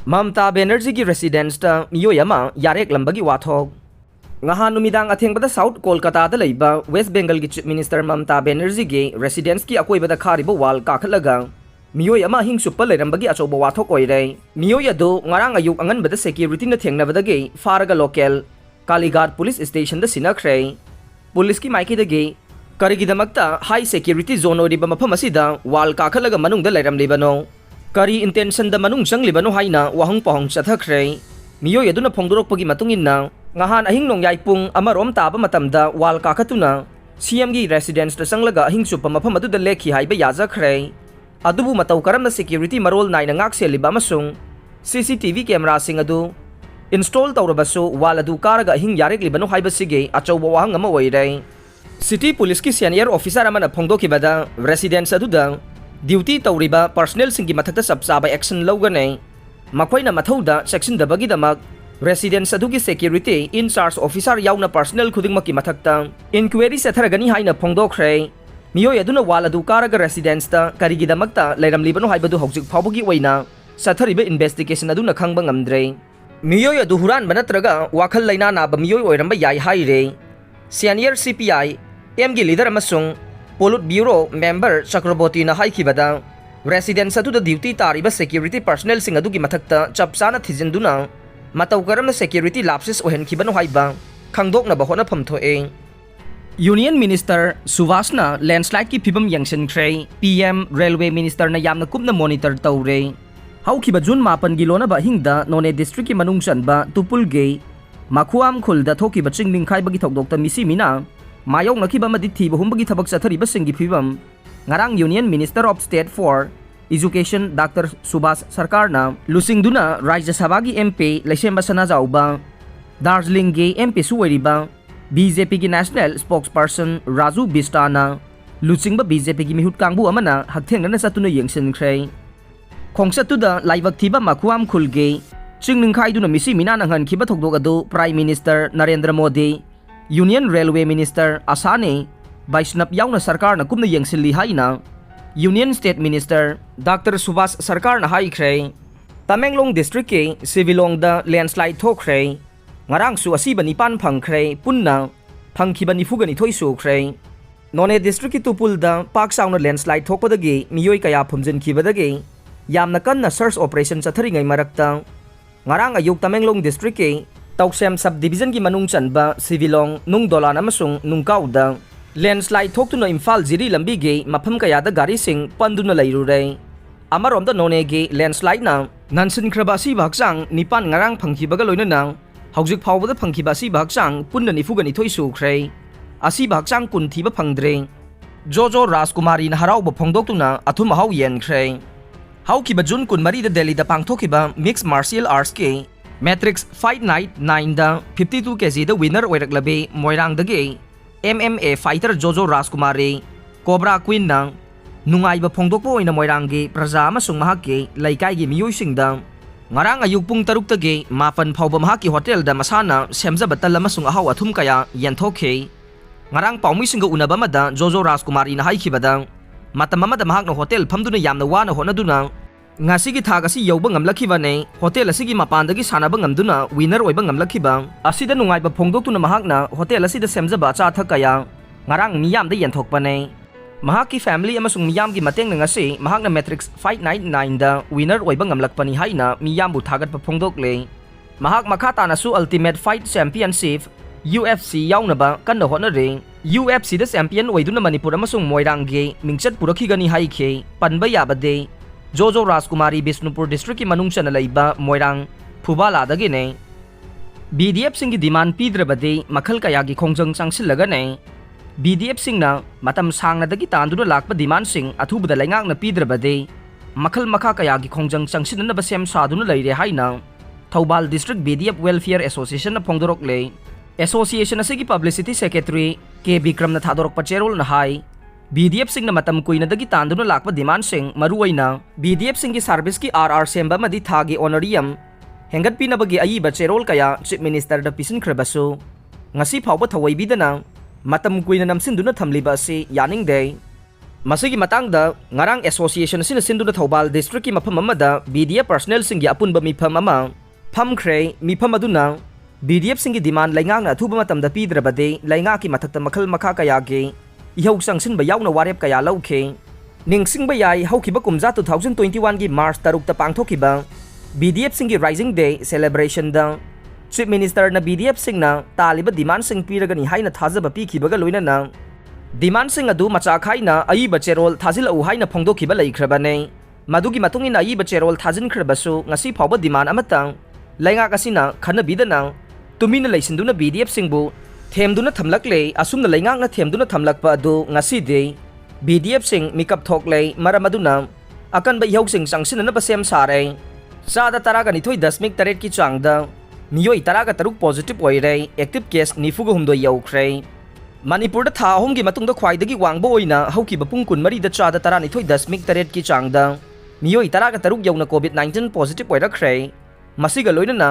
Mamata Banerjee की residence ta Meeoi ama Yareklambagi Wathok ngahan numidang athengbada South Kolkata da leiba West Bengal gi Chief Minister Mamata Banerjee gi residence ki akoibada khariba wall kakhalaga Meeoi ama hingsupa leirambagi achoba Wathok oirei Meeoi adu ngarang ayuk anganbada security na thengnabada gi faraga local Kalighat police station da sinakhrei police ki maikidagi karigidamakta high security zone oriba mafam asida wall kakhalaga manungda leiramlibano Kari intention da manung sanglibano haina wahang pahong chathakhrei Meeoi aduna phongdorokpagi matunginna ngahan ahing nongyai pung amarom taba matamda wal kakatuna CM gi residence da sanglaga ahing supa mafam adu da lekhi haiba yajakhrei adubu matau karamna security marol naina ngakseliba amasung CCTV camera sing adu install tawrabasu wal adu karaga ahing yareklibano haiba sige achauba wahang ama oirei City Police ki senior officer amana phongdokibada residence adu da Duty tawriba personnel singgi mathakta sabsaba action lawganei makoina mathauda section da bagidamak residence adugi security in charge officer yauna personnel khudingmaki mathakta inquiry setharagani haina phongdokhrei Meeoi aduna wal adu karaga residence ta karigidamakta leiramlibano haibadu hojik phawbagi oina sathariba investigation aduna khangba ngamdrei Meeoi adu huran banatraga wakhal laina na ba Meeoi oiramba yai haire senior CPI MG leader amasung Polut Bureau member Chakraborty na haikibada residence adu da duty tariba security personnel sing adu gi mathakta chapsana thijinduna matau karam na security lapses ohen kibano haiba khangdok na bahona phamthoe Union Minister Suvasna landslide ki phibam yangsen khrei PM Railway Minister na yamna kupna monitor tawre haukiba June 9 gilona ba hingda None district ki manungsan ba Tupulge Makhuam khulda thokiba chingling khai bagi thokdok ta misi mina Mayong nakiba madithi bahumbagi thabak sathariba singgi phibam ngarang Union Minister of State for Education Dr. Subhas Sarkar na lusingduna Rajya Sabha gi MP Laisemba Sana Jauba Darjeeling gi MP suweriba BJP gi National Spokesperson Raju Bistana lusingba BJP gi mihut kangbu amana hakthengna satuna yengsen khrei khongsatuda laibak thiba Makhuam khulge chingning khaiduna misi mina nanghan khiba thokdok adu Prime Minister Narendra Modi Union Railway Minister Asane Vaishnap yauna sarkar na kumna yengsilli haina Union State Minister Dr. Subhas Sarkar na haikhrei Tamenglong District ke Sivilong da landslide thokhrei ngarang su asiba nipan phangkhrei punna phangkhiba nifuga ni thoisu khrei None District ki Tupul da pak sauna landslide thokpadagi Meeoi kaya phumjin khibadagi yamna kanna search operation chatharingai marakta ngarang ayuk Tamenglong District ke Tauksem subdivision ki manungchan ba Sivilong nung dolan amasung nungkauda landslide thoktuna Imphal jiri lambi ge mafam kaya da gari sing panduna lairurei amarom da None ge landslide na nansin khraba si baksang nipan ngarang phangkhibaga loinana hojik phawbada phangkhiba si baksang punna nifuga ni thoisu khrei asi baksang kun thiba phangdre Jojo Rajkumari na harauba phongdoktuna athum hau yen khrei haukiba June 13 da Delhi da pangthokiba mixed martial arts ke Matrix Fight Night 9 da 52 kg da winner oiraklabe Moirang dagi MMA fighter Jojo Rajkumari Cobra Queen na nungaiba phongdokpo oina Moiranggi praja amasung mahakki laikai gi Meeoi singda ngarang ayuk pung 6 tagi mapan phawba mahakki hotel da masana semjaba tal amasung ahau athum kaya yenthokhe ngarang paumi singa unaba mada Jojo Rajkumari na haikhibada matam amada mahakna hotel phamduna yamna wana honaduna ngasi gi thag asi yoba ngamlakhiba ne hotel asigi mapandagi sanaba ngamduna winner oiba ngamlakhiba asida nungaiba phongdoktuna mahakna hotel asida semjaba cha thakaya ngarang miyam da yenthokpa ne mahakki family amasung miyam gi mateng ngasi mahakna Matrix Fight Night 9 da winner oiba ngamlakpani haina miyam bu thagat pa phongdokle mahak makhata nasu Ultimate Fight Championship UFC yaunaba kanna honare UFC da champion oiduna Manipur amasung Moirang gi mingchat purakhigani haikhe panba yabade Jojo Rajkumari Bishnupur District ki manungchan laiba Moirang Phubala dagi ne BDF sing gi demand pidrabade makhal kaya gi khongjang changsillaga ne BDF sing na matam sangna dagi tanduna lakpa demand sing athubada laingak na pidrabade makhal makha kaya gi khongjang changsinna ba sem saduna laire haina Thoubal District BDF Welfare Association na phongdorok le Association asigi Publicity Secretary K Bikram na thadorok pa cherol na hai BDF sing na matam kuina dagi tanduna lakpa demand sing maruwaina BDF sing ki service ki RR semba madi thagi honorarium hengat pinabagi ayiba cherol kaya Chief Minister da pisin khrabasu ngasi phawba thawai bidana matam kuina namsinduna thamliba si yaning day Masigi matangda ngarang association sina sinduna Thobal district ki mafam amada BDF personnel singi apunba mifam ama phamkhre mifam aduna BDF singi demand laingang na thuba matamda pidrabade lainga ki mathakta makhal makha kaya ge ihau sangsinba yauna warep kaya lauke ningsingba yai haukiba kumja 2021 gi March tarukta pangthokiba BDF singi Rising Day celebration da Chief Minister na BDF singna taliba demand sing piragani haina thajaba pikibaga loinana demand sing adu macha khaina aiba cherol thajil au haina phongdokiba leikhrebane madugi matungina aiba cherol thajin khrebasu ngasi phawba demand amatang lainga kasina khana bidana tumina leisinduna BDF singbu themduna thamlakle asumna lainga na themduna thamlakpa adu ngasi de BDF sing mikap thokle maramaduna akan ba ihok sing sangsina na basem sare sada taraga nithoi dasmik taret ki changda Meeoi taraga taruk positive oire active case nifuga humdo yaukre Manipur da tha hom gi matung da khwaidagi wangba oina hauki bapung kun mari da chada tarani thoi dasmik taret ki changda Meeoi taraga taruk yauna COVID-19 positive oira khre masiga loina na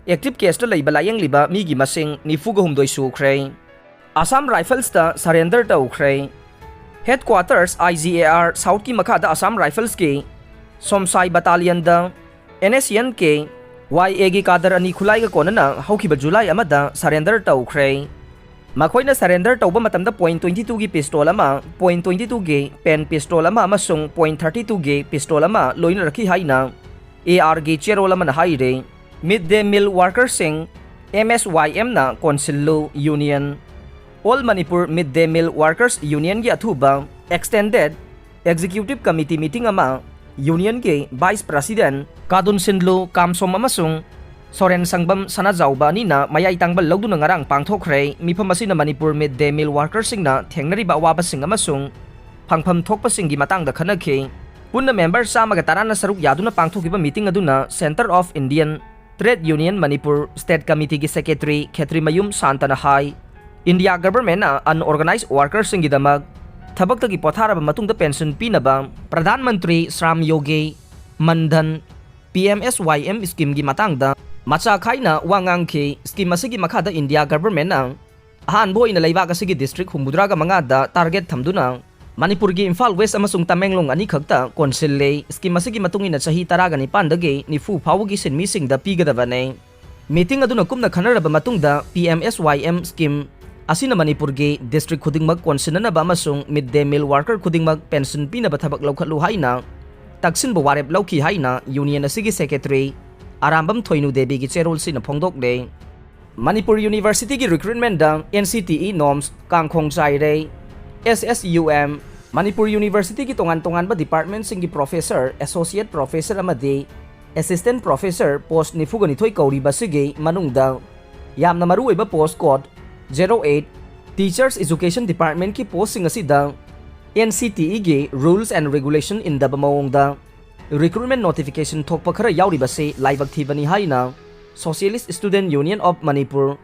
active case da leiba layang liba mi gi masing nifuga humdoi su khre Assam Rifles da surrender da ukhre Headquarters IGAR South ki makha da Assam Rifles ki Somsai Battalion da NSN ke YA gi kadar ani khulai ga konana hauki ba July amada surrender ta ukhre Makoina surrender tauba matamda .22 gi pistol ama .22 gi pen pistol ama amasung .32 gi pistol ama loina rakhi haina AR gi cherol ama na haire midday meal workers sing MSYM na Council Union All Manipur Midday Meal Workers Union gi athuba extended executive committee meeting ama Union gi Vice President Kadun Sinlo Kamsom amasung Soren Sangbam Sanajauba ni na mayai tangbal lawduna ngarang pangthokre mifam asina Manipur Midday Meal Workers singna thengnariba awaba sing amasung phangpham thokpa singi matangda khanakhe punna member samaga tarana saruk yaduna pangthokiba meeting aduna Center of Indian Trade Union Manipur State Committee gi Secretary Khetri Mayum Santana Hai India government na unorganized workers singi damag thabaktagi potharaba matungda pension pinaba Pradhan Mantri Shram Yogi Mandhan PMSYM scheme gi matangda macha khaina wangang ki scheme asigi makhada India government na ahan boi na leiba kasigi district humbudraga mangada target thamduna Manipur gi Imphal West amasung Tamenglong ani khakta council le scheme asigi matungina chahi taraga ni pandage ni fu phawgi sinmi singda pigadabane meeting aduna kumna khanaraba matungda PMSYM scheme asina Manipur gi district khudingmak konsinana ba amasung midday meal worker khudingmak pension pina ba thabak lokhatlu haina taksin bo warep lauki haina union asigi secretary Arambam Thoinu Devi gi cherol sina phongdok de Manipur University gi recruitment da NCTE norms kangkhong chai re SSUM Manipur University gi tongan ba department singi professor associate professor amadi assistant professor post ni fugani thoi kauri basigi manungda yamna maru oiba post code 08 Teachers Education Department ki post sing asida NCTE gi rules and regulation in the bamongda recruitment notification thokpa khara yauri base laibak thibani haina Socialist Student Union of Manipur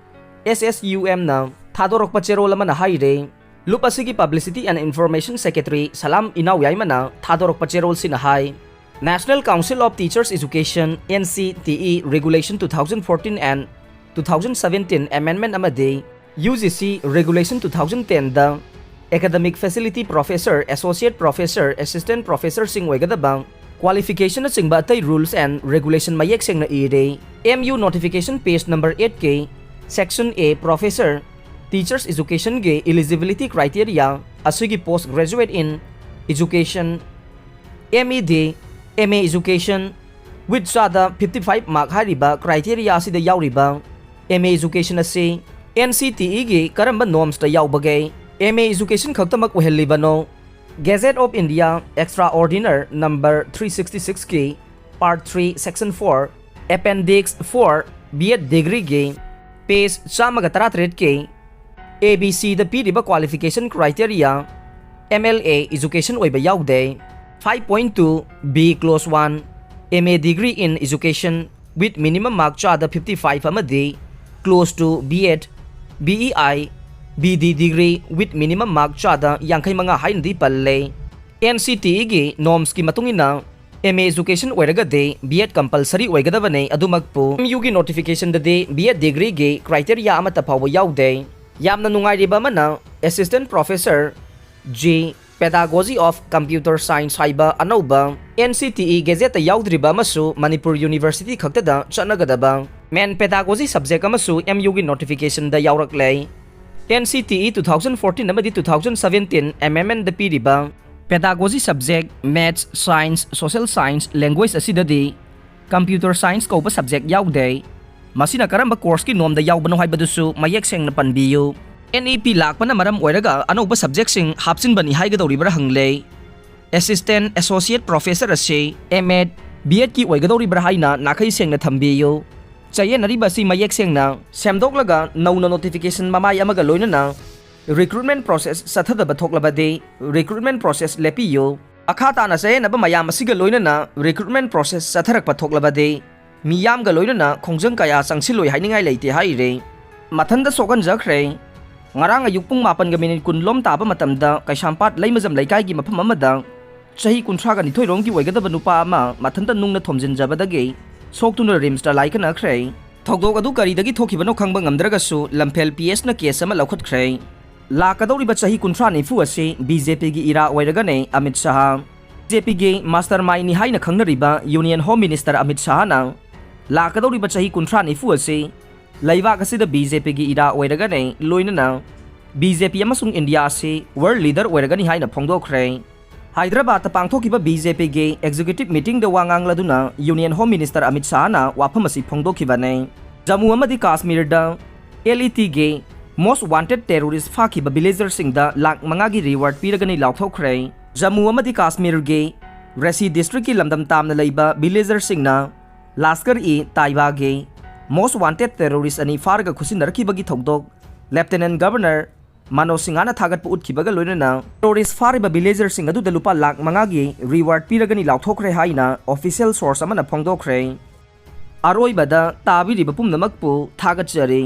SSUM na thadorokpa cherol amana haire lupasigi publicity and information secretary Salam Inawyai mana thadorokpa cherol sina hai National Council of Teachers Education NCTE Regulation 2014 and 2017 amendment amade UGC Regulation 2010 da Academic Facility Professor Associate Professor Assistant Professor sing wegadabang qualification na singba tay rules and regulation mayek sing na ire MU notification page number 8K section A professor teachers education ge eligibility criteria asigi postgraduate in education MED MA education with sada 55 mark hariba criteria asida yauriba MA education asi NCTE ge karamba norms ta yaubage MA education khaktamak ohelibano Gazette of India Extraordinary number 366 K Part 3 Section 4 Appendix 4 B.Ed degree ge page 133 K ABC the piriba qualification criteria MLA education oiba yaude 5.2 B clause 1 MA degree in education with minimum mark chada 55 amadi close to B.Ed BEI BD degree with minimum mark chada yangkai mga haindi palle NCTE gi norms ki matungina MA education oiraga de B.Ed compulsory oigadabane adumagpu MU gi notification de B.Ed degree gi criteria amata phawa yaude yamna nungai riba mana assistant professor G Pedagogy of Computer Science haiba anauba NCTE Gazette yaudriba amasu Manipur University khaktada chanagadaba main pedagogy subject amasu MU gi notification da yauraklei NCTE 2014 amadi 2017 MMN da piriba pedagogy subject maths science social science language asidadi computer science ko subject yaude masina karamba course ki nom da yaubano haibadusu mayek seng na panbiyu NEP lakpana maram oiraga anoba subject sing hapsin bani haigadoribra hangle assistant associate professor ase MEd BEd ki oigadoribra haina nakai seng na thambiyu chaye nariba si mayek seng na semdoklaga nauna notification mamai amaga loina na recruitment process sathada bathoklabade recruitment process lepiyo akhata na se na ba mayam asiga loina na recruitment process satharak pathoklabade miyam ga loina na khongjang kaya sangsiloi hainingai leite haire mathanda sokan jakre ngarang ayuk pung 8:10 kunlom taba matamda kaisampat leimajam laikai gi mafam amada chahi kunthra ga nithoi rong gi oigadaba nupa ama mathanda nungna thomjin jabadage soktuna rimsta laikana khre thogdok adu kari dagi thokibano khangba ngamdraga su lamphel PS na case ama laukhat khre lakadori ba chahi kunthra ni fu ase BJP gi ira oiraga ne Amit Shah BJP gi mastermind ni haina khangnariba Union Home Minister Amit Shah na lakadori ba chahi kunthra ni fu ase Laiva kasida BJP gi ira oiraga ne loina na BJP amasung India se world leader oiraga ni haina phongdokhre Hyderabad ta pangthokiba BJP gi executive meeting da wangang laduna Union Home Minister Amit Shah na waphamasi phongdokhibane Jammu amadi Kashmir da LET gi most wanted terrorist fakiba villager singda lakh manga gi reward piraga ni laukthokre Jammu amadi Kashmir gi Rasi district ki lamdam tamna leiba villager singna Laskar-e-Taiba gi most wanted terrorist ani farga khusinarkibagi thogdok Lieutenant Governor Mano Singhana thagat pu utkibaga loinana terrorist fariba villager sing adu lupa lakh mangagi reward piragani lauthokre haina official source amana phongdokre aroi bada tabiri bapum namak pu thagat jari